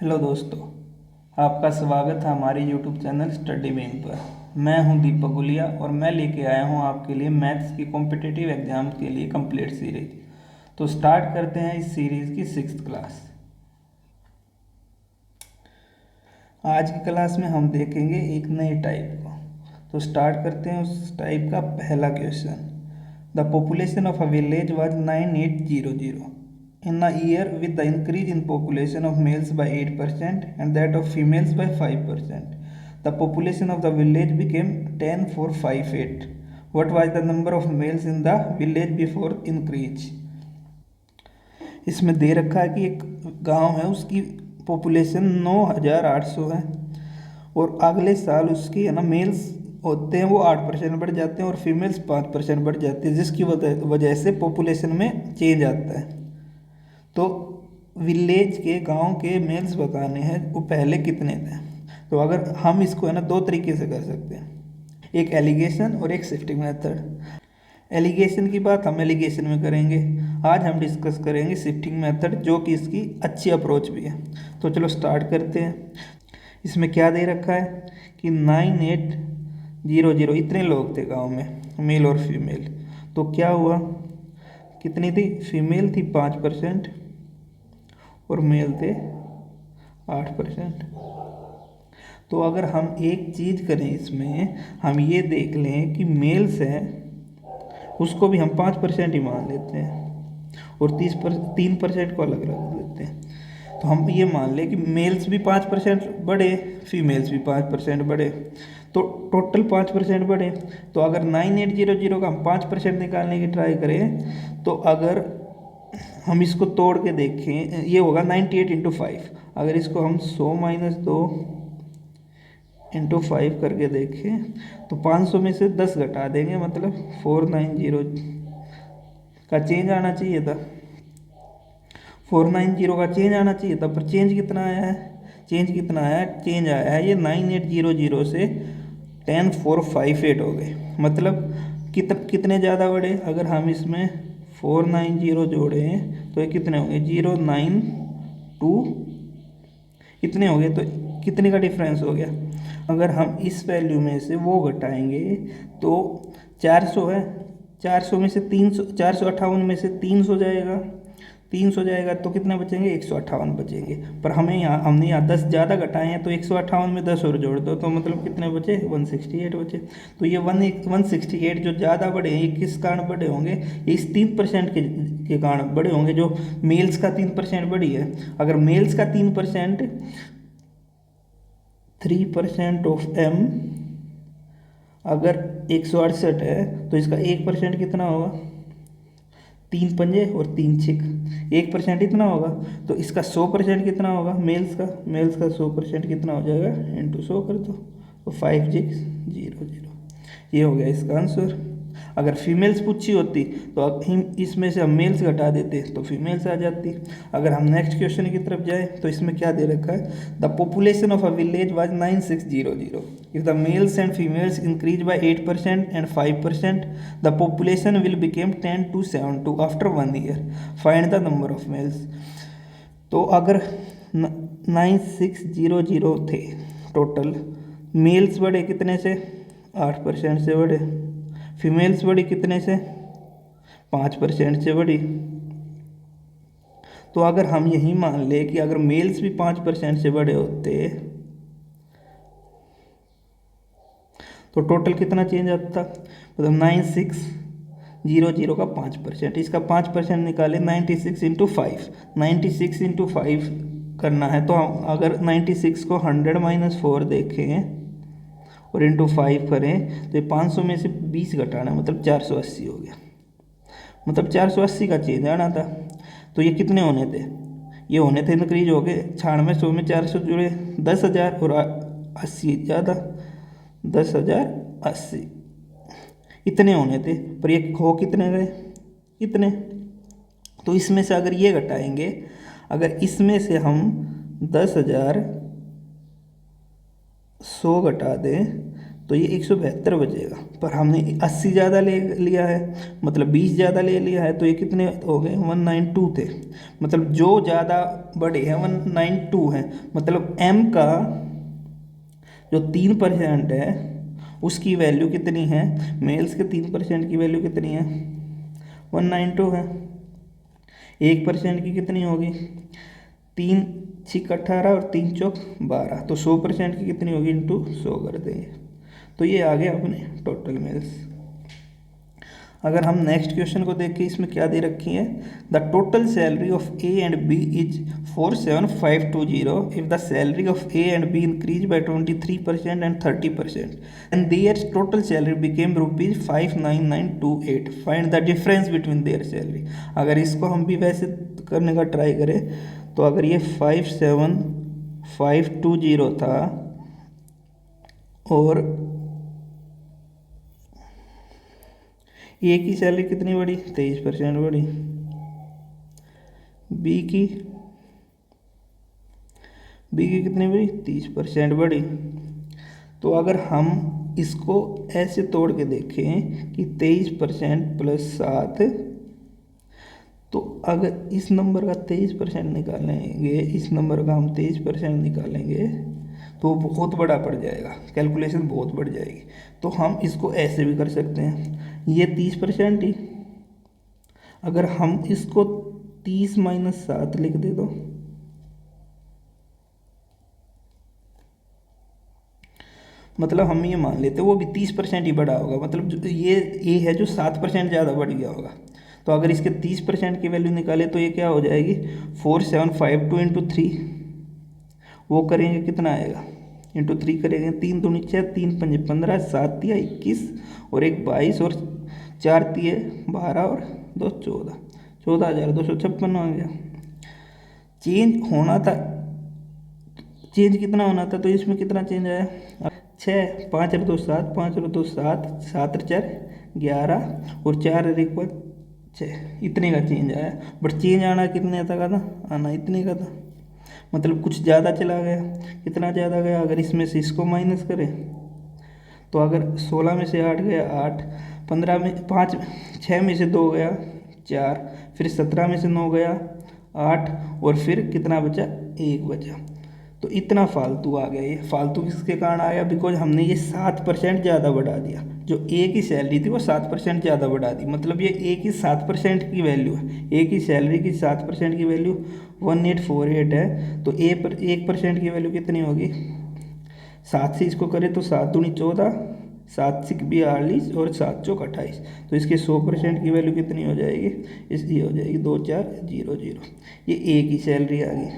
Hello दोस्तों, आपका स्वागत है हमारे यूट्यूब चैनल स्टडी बेम पर। मैं हूं दीपक गुलिया और मैं लेके आया हूं आपके लिए मैथ्स की कॉम्पिटिटिव एग्जाम के लिए कंप्लीट सीरीज। तो स्टार्ट करते हैं इस सीरीज़ की 6th क्लास। आज की क्लास में हम देखेंगे एक नए टाइप को। तो स्टार्ट करते हैं उस टाइप का पहला question. The population of a village was 9800 in a year, with the increase in population of males by 8% and that of females by 5%. The population of the village became 10458. What was the number of males in the village before increase? इसमें दे रखा है कि एक गांव है, उसकी population 9800 है और अगले साल उसके है ना मेल्स होते हैं वो 8% बढ़ जाते हैं और फीमेल्स 5% बढ़ जाती है, जिसकी वजह से पॉपुलेशन में चेंज आता है। तो विलेज के गांव के मेल्स बताने हैं वो पहले कितने थे। तो अगर हम इसको है ना दो तरीके से कर सकते हैं, एक एलिगेशन और एक शिफ्टिंग मेथड। एलिगेशन की बात हम एलिगेशन में करेंगे, आज हम डिस्कस करेंगे शिफ्टिंग मेथड, जो कि इसकी अच्छी अप्रोच भी है। तो चलो स्टार्ट करते हैं। इसमें क्या दे रखा है कि 9800 इतने लोग थे गांव में, मेल और फीमेल। तो क्या हुआ, कितनी थी, फीमेल थी 5% और मेल थे 8%। तो अगर हम एक चीज़ करें इसमें, हम ये देख लें कि मेल्स हैं उसको भी हम 5% ही मान लेते हैं और 3% को अलग रख देते हैं। तो हम ये मान लें कि मेल्स भी 5% बढ़े, फीमेल्स भी 5% बढ़े, तो टोटल 5% बढ़े। तो अगर 9800 का हम 5% निकालने की ट्राई करें, तो अगर हम इसको तोड़ के देखें, ये होगा 98 इंटू 5। अगर इसको हम 100 - 2 इंटू 5 करके देखें तो 500 में से 10 घटा देंगे, मतलब 490 का चेंज आना चाहिए था। 490 का चेंज आना चाहिए था, पर चेंज कितना आया है, चेंज आया है ये 9800 से 10458 हो गए। मतलब कितने ज़्यादा बढ़े। अगर हम इसमें 490 जोड़ें तो ये कितने होंगे, 092 इतने हो गए। तो कितने का डिफरेंस हो गया। अगर हम इस वैल्यू में से वो घटाएंगे तो 400 है, 400 में से 300, 458 में से 300 जाएगा, 300 जाएगा तो कितने बचेंगे, 158 बचेंगे। पर हमने यहाँ 10 ज़्यादा घटाए हैं, तो 158 में 10 और जोड़ दो तो मतलब कितने बचे, 168 बचे। तो ये 168 जो ज़्यादा बढ़े हैं, ये किस कारण बढ़े होंगे, ये इस 3% के कारण बढ़े होंगे, जो मेल्स का 3% बढ़ी है। अगर मेल्स का 3%, 3% ऑफ m अगर 168 है तो इसका 1% कितना होगा, 3 पंजे और 3 छिक, 1% इतना होगा। तो इसका 100% कितना होगा, मेल्स का 100% कितना हो जाएगा, इंटू 100 कर दो तो 5600। ये हो गया इसका आंसर। अगर फीमेल्स पूछी होती तो अब इसमें से हम मेल्स घटा देते तो फीमेल्स आ जाती। अगर हम नेक्स्ट क्वेश्चन की तरफ जाए तो इसमें क्या दे रखा है, the population of a village was 9600 if the mails and females increase by 8% and 5%, the population will became 10272 after 1 year, find the number of males. तो अगर 9600 थे टोटल, मेल्स बढ़े कितने से, 8% से बढ़े, फीमेल्स बढ़ी कितने से, 5% से बढ़ी। तो अगर हम यही मान ले कि अगर मेल्स भी 5% से बढ़े होते तो टोटल कितना चेंज आता, मतलब 9600 का 5%, इसका 5% निकाले 96 इंटू 5, 96 इंटू 5 करना है। तो हम अगर 96 को 100 - 4 देखें और इंटू 5 करें तो ये 500 में से 20 घटाना, मतलब 480 हो गया। मतलब 480 का चेंज आना था। तो ये कितने होने थे, ये होने थे इंक्रीज हो गए 96 में 400 जुड़े 10,000 और 80 ज़्यादा 10,080 इतने होने थे। पर ये हो कितने गए, इतने। तो इसमें से अगर ये घटाएंगे, अगर इसमें से हम 10,100 घटा दें तो ये 172 बचेगा। पर हमने 80 ज़्यादा ले लिया है, मतलब 20 ज़्यादा ले लिया है, तो ये कितने हो गए, 192 थे। मतलब जो ज़्यादा बड़े हैं 192 हैं, मतलब m का जो 3% है उसकी वैल्यू कितनी है, मेल्स के 3% की वैल्यू कितनी है, 192 है। 1% की कितनी होगी, 3×6 = 18 और 3×4 = 12, तो 100% की कितनी होगी, इंटू 100 कर देंगे। तो ये आ गया अपने टोटल मेल्स। अगर हम नेक्स्ट क्वेश्चन को देखें, इसमें क्या दे रखी है, the total salary of A and B is 47520 if the salary of A and B increase by 23% and 30% and their total salary became ₹59928, find the difference between their salary. अगर इसको हम भी वैसे करने का ट्राई करें, तो अगर ये 57520 था और ए की सैलरी कितनी बढ़ी, 23% बढ़ी, बी की कितनी बढ़ी, 30% बढ़ी। तो अगर हम इसको ऐसे तोड़ के देखें कि 23% + 7, तो अगर इस नंबर का 23% निकालेंगे, इस नंबर का हम 23% निकालेंगे, तो बहुत बड़ा पड़ जाएगा, कैलकुलेशन बहुत बढ़ जाएगी। तो हम इसको ऐसे भी कर सकते हैं, ये 30% ही, अगर हम इसको 30 - 7 लिख दे दो, मतलब हम ये मान लेते वो भी 30% ही बढ़ा होगा, मतलब जो ये ए है जो 7% ज़्यादा बढ़ गया होगा। तो अगर इसके 30% की वैल्यू निकाले तो ये क्या हो जाएगी, 4752 × 3, वो करेंगे कितना आएगा, × 3 करेंगे, 3 दूनी 6, 3 पंजे 15, 7 तिया 21 और 1 22 और 4 तिये 12 और 2 14, 14,256 हो गया। चेंज होना था, चेंज कितना होना था, तो इसमें कितना चेंज आया, 6, 5 और 2 7, 5 और 2 7, 7 और 4 11 और 4 और 1 6, इतने का चेंज आया। बट चेंज आना कितने तक का था, आना इतने का था, मतलब कुछ ज़्यादा चला गया। कितना ज़्यादा गया, अगर इसमें से इसको माइनस करें, तो अगर 16 में से 8 गया 8, 15 में 5, 6 में से 2 गया 4, फिर 17 में से 9 गया 8 और फिर कितना बचा, 1 बचा। तो इतना फालतू आ गया। ये फालतू किसके कारण आया, बिकॉज हमने ये 7% ज़्यादा बढ़ा दिया। जो ए की सैलरी थी वो 7% ज़्यादा बढ़ा दी, मतलब ये ए की 7% की वैल्यू है, ए की सैलरी की 7% की वैल्यू 1848 है। तो ए पर 1% की वैल्यू कितनी होगी, 7 से इसको करें तो 7 दूनी 14, 7 से 42 और 7 चौक 28, तो इसके 100% की वैल्यू कितनी हो जाएगी, इसकी हो जाएगी 2400। ये ए की सैलरी आ गई।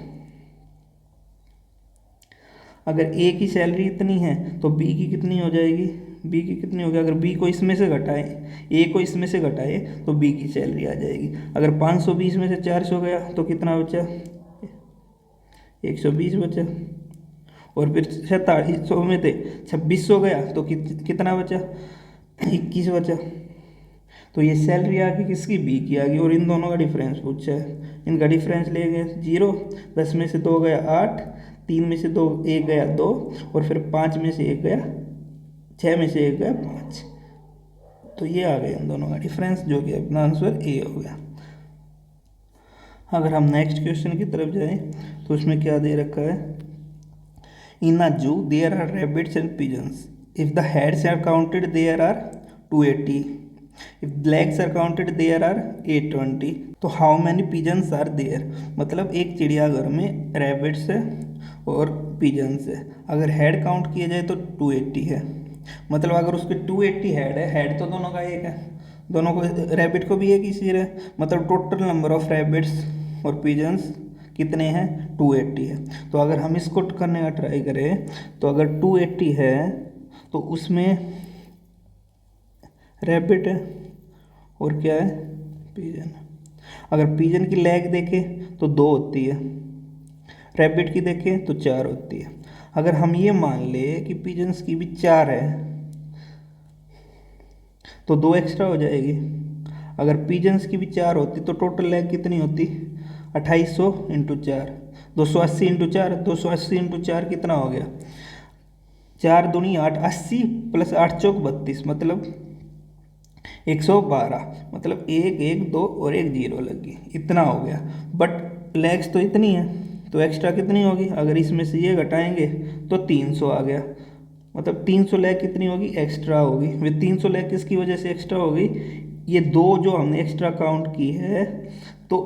अगर ए की सैलरी इतनी है तो बी की कितनी हो जाएगी, बी की कितनी होगी, अगर बी को इसमें से घटाए, ए को इसमें से घटाए तो बी की सैलरी आ जाएगी। अगर 520 में से 400 गया तो कितना बचा, 120 बचा। और फिर 4700 में थे 2600 गया तो कितना बचा, 21 बचा। तो ये सैलरी आ गई किसकी, बी की आ गई। और इन दोनों का डिफरेंस पूछा है, इनका डिफरेंस ले गए 0, 10 में से 2 गया 8, 3 में से 2 1 गया 2 और फिर 5 में से 1 गया, 6 में से 1 गया 5। तो ये आ गया इन दोनों का डिफरेंस, जो कि अपना आंसर ए हो गया। अगर हम नेक्स्ट क्वेश्चन की तरफ जाएं तो उसमें क्या दे रखा है, in a zoo there are rabbits and pigeons, if the heads are counted there are 280, if legs are counted there are 820, तो how many pigeons are there. मतलब एक चिड़ियाघर में रैबिट्स है और पिजन्स है, अगर हेड काउंट किया जाए तो 280 है। मतलब अगर उसके 280 हेड है, हेड तो दोनों का एक है, दोनों को, रैबिट को भी एक ही सिर है, मतलब टोटल नंबर ऑफ रैबिट्स और पिजन्स कितने हैं, 280 है। तो अगर हम इसको करने का ट्राई करें, तो अगर 280 है तो उसमें रैबिट है और क्या है, पिजन। अगर पिजन की लेग देखें तो 2 होती है, रैबिट की देखें तो 4 होती है। अगर हम ये मान ले कि पिजन्स की भी 4 है तो 2 एक्स्ट्रा हो जाएगी। अगर पिजन्स की भी 4 होती तो टोटल लेग कितनी होती, 2800 × 4, 280 × 4, 280 × 4 कितना हो गया, 4 दूनी 8, 80 प्लस 8 चौक 32, मतलब 112, मतलब 1 1 2 और 1 0 लग गई, इतना हो गया। बट लैग्स तो इतनी है, तो एक्स्ट्रा कितनी होगी, अगर इसमें से ये घटाएंगे तो 300 आ गया, मतलब 300 लैग कितनी होगी, एक्स्ट्रा होगी। वे 300 लैग किसकी वजह से एक्स्ट्रा होगी, ये दो जो हमने एक्स्ट्रा काउंट की है तो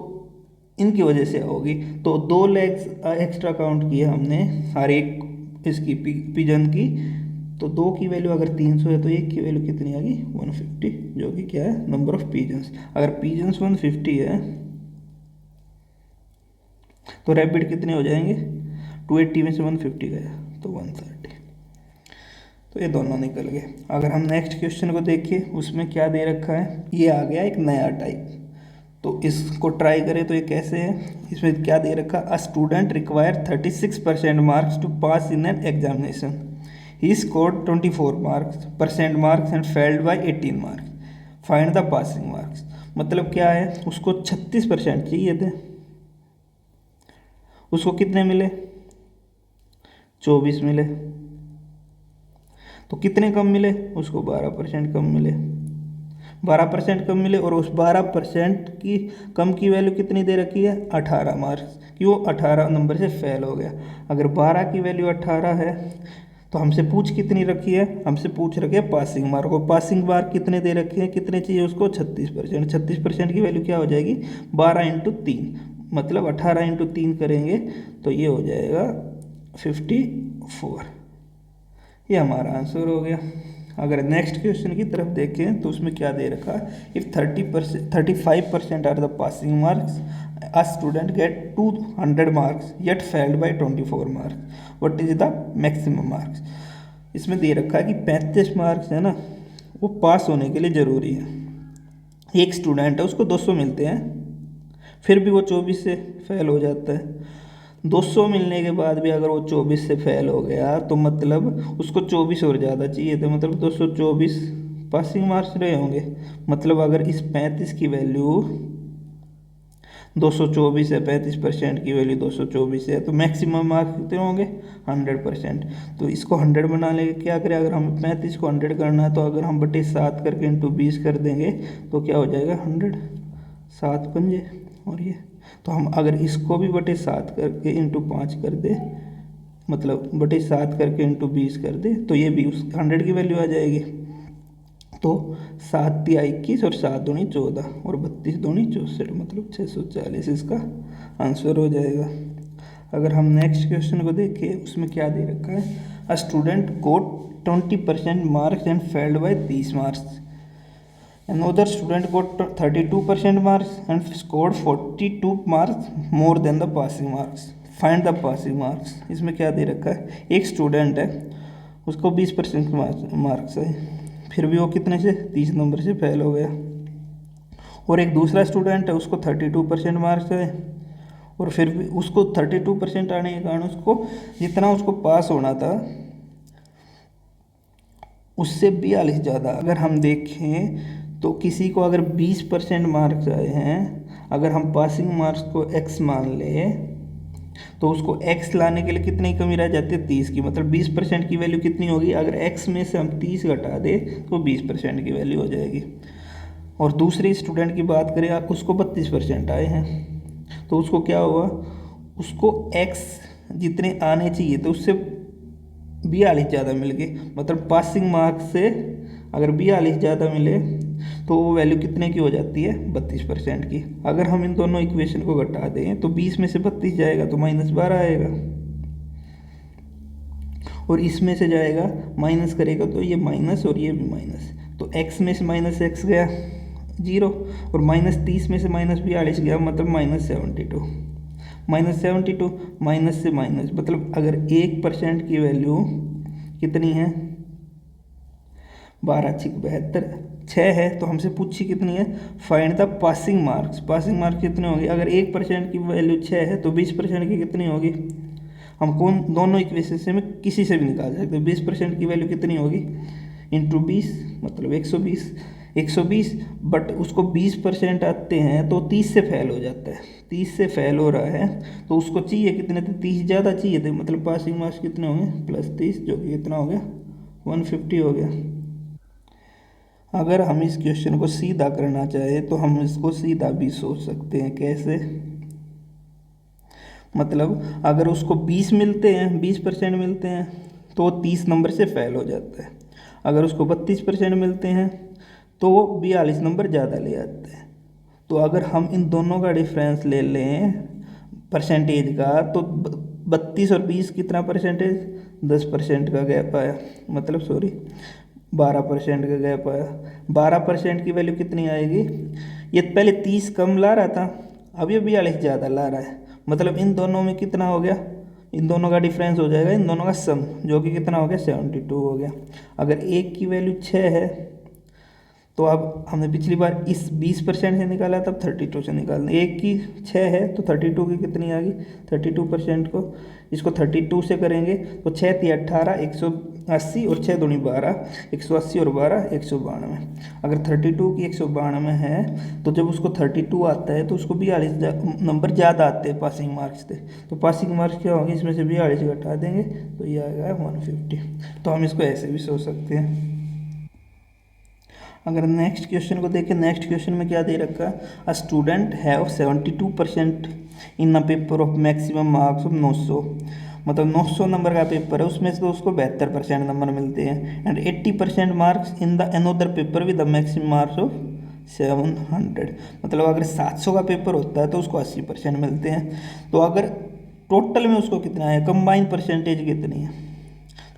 इनकी वजह से होगी। तो 2 लैग्स एक्स्ट्रा काउंट की है हमने हर एक इसकी पिजन की, तो 2 की वैल्यू अगर 300 है तो 1 की वैल्यू कितनी आ गई, 150, जो कि क्या है, नंबर ऑफ पिजन्स। अगर पिजन्स 150 है तो रैबिट कितने हो जाएंगे, 280 में से 150 गया तो 130, तो ये दोनों निकल गए। अगर हम नेक्स्ट क्वेश्चन को देखिए, उसमें क्या दे रखा है, ये आ गया एक नया टाइप, तो इसको ट्राई करें तो ये कैसे है। इसमें क्या दे रखा, a student require 36% marks to pass in an examination, he scored 24% marks and failed by 18 marks, find the passing marks. मतलब क्या है, उसको 36% चाहिए थे, उसको कितने मिले, 24 मिले, तो कितने कम मिले, उसको 12% कम मिले, 12% कम मिले। और उस 12% की कम की वैल्यू कितनी दे रखी है, 18 मार्क्स, कि वो 18 नंबर से फेल हो गया। अगर 12 की वैल्यू 18 है तो हमसे पूछ कितनी रखी है, हमसे पूछ रखी है पासिंग मार्क, और पासिंग मार्क कितने दे रखे हैं, कितने चाहिए उसको, 36%। 36% की वैल्यू क्या हो जाएगी, 12 × 3, मतलब 18 × 3 करेंगे तो ये हो जाएगा 54, ये हमारा आंसर हो गया। अगर नेक्स्ट क्वेश्चन की तरफ देखें तो उसमें क्या दे रखा है, if 35% are the passing marks, a student get 200 marks yet failed by 24 marks, what is the maximum marks. इसमें दे रखा है कि 35 मार्क्स है ना, वो पास होने के लिए ज़रूरी है। एक स्टूडेंट है उसको 200 मिलते हैं, फिर भी वो 24 से फेल हो जाता है। 200 मिलने के बाद भी अगर वो 24 से फेल हो गया तो मतलब उसको 24 और ज़्यादा चाहिए थे, मतलब 224 पासिंग मार्क्स रहे होंगे। मतलब अगर इस 35 की वैल्यू 224 है, 35% की वैल्यू 224 है, तो मैक्सिमम मार्क्स कितने होंगे, 100%। तो इसको 100 बनाने के क्या करें, अगर हम 35 को 100 करना है तो अगर हम बटे 7 करके इंटू 20 कर देंगे तो क्या हो जाएगा 100, 7 पंजे, और ये तो हम अगर इसको भी बटे 7 करके इंटू 5 कर दे, मतलब बटे 7 करके इंटू 20 कर दे तो ये भी उस 100 की वैल्यू आ जाएगी। तो 7 × 21 और 7 दूनी 14 और 32 दूनी 64, मतलब 640 इसका आंसर हो जाएगा। अगर हम नेक्स्ट क्वेश्चन को देखें उसमें क्या दे रखा है, a student got 20% marks and failed by 30 marks, another student got 32% marks and scored 42 marks more than the passing marks, find the passing marks। इसमें क्या दे रखा है, एक स्टूडेंट है उसको 20% मार्क्स है, फिर भी वो कितने से 30 नंबर से फेल हो गया। और एक दूसरा स्टूडेंट है उसको 32% मार्क्स है, और फिर भी उसको 32% आने के कारण उसको जितना उसको पास होना था उससे 42 ज़्यादा। अगर हम देखें तो किसी को अगर 20% मार्क्स आए हैं, अगर हम पासिंग मार्क्स को x मान लें तो उसको x लाने के लिए कितनी कमी रह जाती है, 30 की, मतलब 20% की वैल्यू कितनी होगी, अगर x में से हम 30 घटा दें तो 20% की वैल्यू हो जाएगी। और दूसरे स्टूडेंट की बात करें, उसको 32% आए हैं तो उसको क्या हुआ, उसको x जितने आने चाहिए तो उससे 42 ज़्यादा मिल गए, मतलब पासिंग मार्क्स से अगर 42 ज़्यादा मिले तो वो वैल्यू कितने की हो जाती है, 32% की। अगर हम इन दोनों इक्वेशन को घटा दें तो 20 में से 32 जाएगा तो -12 आएगा, और इसमें से जाएगा माइनस करेगा तो ये माइनस और ये भी माइनस, तो x में से -x गया 0, और -30 में से -42 गया, मतलब -72, -72 माइनस से माइनस, मतलब अगर 1% की वैल्यू कितनी है, 12 × 72 6 है, तो हमसे पूछी कितनी है, find the passing marks. Passing marks कितने होंगे, अगर 1% की वैल्यू 6 है तो 20% की कितनी होगी, हम कौन दोनों इक्वेशन से में किसी से भी निकाल सकते हैं। 20% की वैल्यू कितनी होगी, इंटू 20 मतलब 120, बट उसको 20% आते हैं तो 30 से फेल हो जाता है, 30 से फेल हो रहा है तो उसको चाहिए कितने थे, 30 ज़्यादा चाहिए थे, मतलब पासिंग मार्क्स कितने होंगे, +30, जो कि कितना हो गया 150 हो गया। अगर हम इस क्वेश्चन को सीधा करना चाहें तो हम इसको सीधा भी सोच सकते हैं। कैसे? मतलब अगर उसको 20 मिलते हैं, 20% मिलते हैं तो वो 30 नंबर से फेल हो जाता है। अगर उसको 32% मिलते हैं तो वो 42 नंबर ज़्यादा ले आते हैं। तो अगर हम इन दोनों का डिफरेंस ले लें परसेंटेज का, तो 32 और 20 कितना परसेंटेज? 10% का गैप आया, मतलब सॉरी 12% का गैप आया। 12% की वैल्यू कितनी आएगी? ये पहले 30 कम ला रहा था, अब ये 42 ज़्यादा ला रहा है। मतलब इन दोनों में कितना हो गया? इन दोनों का डिफरेंस हो जाएगा, इन दोनों का सम, जो कि कितना हो गया? 72 हो गया। अगर एक की वैल्यू 6 है तो अब हमने पिछली बार इस 20% से निकाला, तब 32 से निकालना। एक की 6 है तो 32 की कितनी आ गई? 32% को इसको 32 से करेंगे तो 6 × 18 180 और 6 दूनी 12, 180 और 12 192। अगर 32 की 192 है तो जब उसको 32 आता है तो उसको 42 नंबर ज़्यादा आते हैं पासिंग मार्क्स से। तो पासिंग मार्क्स क्या होंगे? इसमें से 42 घटा देंगे तो ये आएगा 150। तो हम इसको ऐसे भी सोच सकते हैं। अगर नेक्स्ट क्वेश्चन को देखें, नेक्स्ट क्वेश्चन में क्या दे रखा है? A student have 72% in a paper of maximum marks of 900। मतलब 900 नंबर का पेपर है, उसमें से तो उसको 72% नंबर मिलते हैं। And 80% marks in the another paper with the maximum marks of 700। मतलब अगर 700 का पेपर होता है तो उसको 80% मिलते हैं। तो अगर टोटल में उसको कितना है, कंबाइन परसेंटेज कितनी है?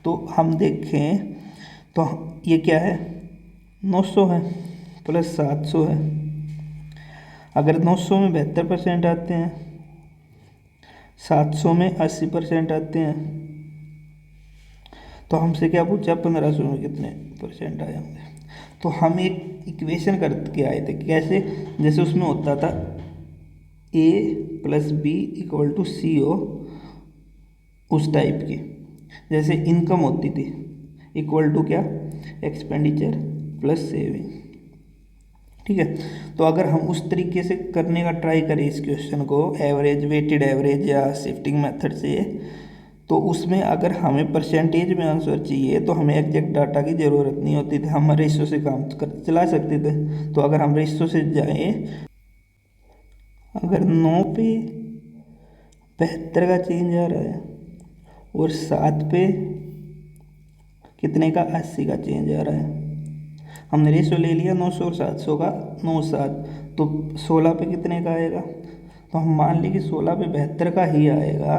तो हम देखें तो ये क्या है? 900 है प्लस 700 है। अगर 900 में 72% आते हैं, 700 में 80% आते हैं, तो हमसे क्या पूछा? 1500 में कितने परसेंट आए होंगे? तो हम एक इक्वेशन करके आए थे। कैसे? जैसे उसमें होता था A + B = CO, उस टाइप की। जैसे इनकम होती थी इक्वल टू क्या? Expenditure plus saving. ठीक है, तो अगर हम उस तरीके से करने का ट्राई करें इस क्वेश्चन को, एवरेज, वेटेड एवरेज या शिफ्टिंग मेथड से, तो उसमें अगर हमें परसेंटेज में आंसर चाहिए तो हमें एग्जैक्ट डाटा की ज़रूरत नहीं होती थी, हम रेशो से काम चला सकते थे। तो अगर हम रेशो से जाएं, अगर 9 पे 72 का चेंज आ रहा है और 7 पे कितने का? 80 का चेंज आ रहा है। हमने रेशो ले लिया 900 और 700 का, 9 7, तो 16 पे कितने का आएगा? तो हम मान लें कि 16 पे 72 का ही आएगा।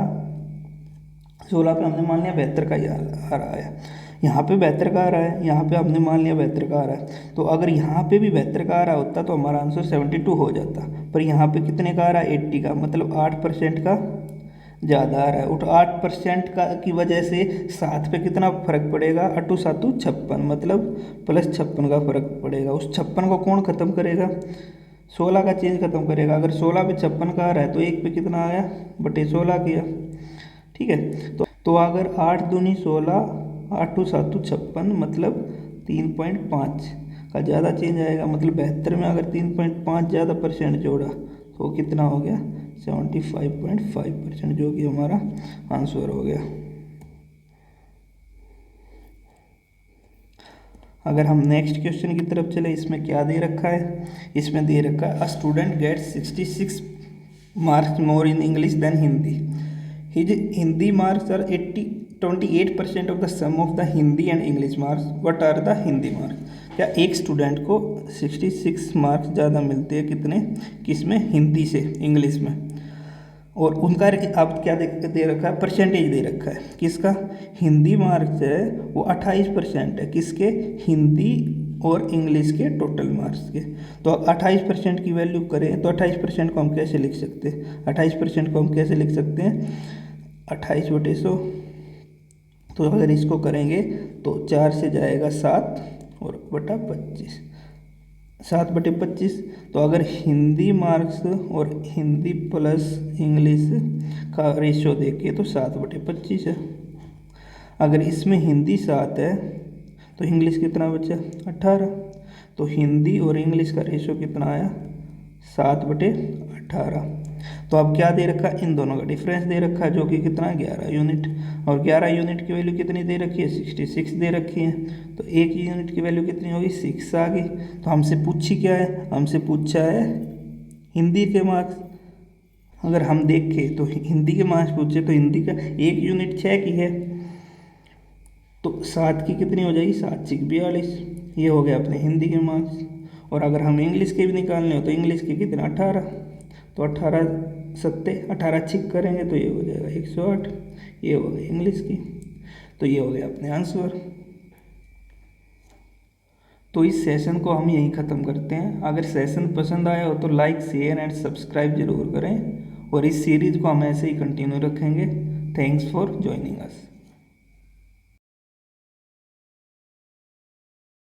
16 पे हमने मान लिया 72 का ही आ रहा है, यहाँ पे 72 का आ रहा है, यहाँ पे हमने मान लिया 72 का आ रहा है। तो अगर यहाँ पे भी 72 का आ रहा होता तो हमारा आंसर 72 हो जाता। पर यहाँ पे कितने का आ रहा है? 80 का, मतलब 8% का ज़्यादा आ रहा है। उठ 8% का की वजह से 7 पे कितना फ़र्क पड़ेगा? 8 7 56, मतलब +56 का फ़र्क पड़ेगा। उस 56 को कौन ख़त्म करेगा? 16 का चेंज ख़त्म करेगा। अगर 16 पे 56 का आ रहा है तो 1 पे कितना आया? बटे 16 किया। ठीक है, तो अगर 8 दूनी 16, 8 7 56, मतलब 3.5 का ज़्यादा चेंज आएगा। मतलब 72 में अगर 3.5 ज़्यादा परसेंट जोड़ा तो कितना हो गया? 75.5%, जो कि हमारा आंसर हो गया। अगर हम नेक्स्ट क्वेश्चन की तरफ चले, इसमें क्या दे रखा है? इसमें दे रखा है a student gets 66 marks more in English than Hindi. His Hindi marks are 28% of the sum of the Hindi and English marks. What are the Hindi marks? क्या एक स्टूडेंट को 66 मार्क्स ज़्यादा मिलते हैं कितने? किसमें? हिंदी से इंग्लिश में। और उनका अब क्या दे रखा है? परसेंटेज दे रखा है। किसका? हिंदी मार्क्स है वो 28% है। किसके? हिंदी और इंग्लिश के टोटल मार्क्स के। तो 28% की वैल्यू करें तो 28% को हम कैसे लिख सकते हैं? 28% को हम कैसे लिख सकते हैं? 28/100। तो अगर इसको करेंगे तो 4 से जाएगा 7 और बटा 25, 7/25। तो अगर हिंदी मार्क्स और हिंदी प्लस इंग्लिश का रेशियो देखें तो 7/25 है। अगर इसमें हिंदी 7 है तो इंग्लिश कितना बचा? 18। तो हिंदी और इंग्लिश का रेशियो कितना आया? 7/18। तो तो अब क्या दे रखा है, इन दोनों का डिफरेंस दे रखा है जो कि कितना 11 यूनिट, और 11 यूनिट की वैल्यू कितनी दे रखी है, 66 दे रखी है। तो एक यूनिट की वैल्यू कितनी होगी, 6 आ गई। तो हमसे पूछी क्या है, हमसे पूछा है हिंदी के मार्क्स। अगर हम देखें तो हिंदी के मार्क्स पूछे तो हिंदी का एक यूनिट 6 की है, तो 7 की कितनी हो जाएगी, 7 6 42। ये हो गया अपने हिंदी के मार्क्स। और अगर हम इंग्लिश के भी निकालने हो तो इंग्लिश के कितने 18, तो 18 सत्ते 18 छिक करेंगे तो ये हो जाएगा 108। ये हो गई इंग्लिश की। तो ये हो गया अपने आंसर। तो इस सेशन को हम यहीं ख़त्म करते हैं। अगर सेशन पसंद आया हो तो लाइक शेयर एंड सब्सक्राइब जरूर करें, और इस सीरीज़ को हम ऐसे ही कंटिन्यू रखेंगे। Thanks for joining us.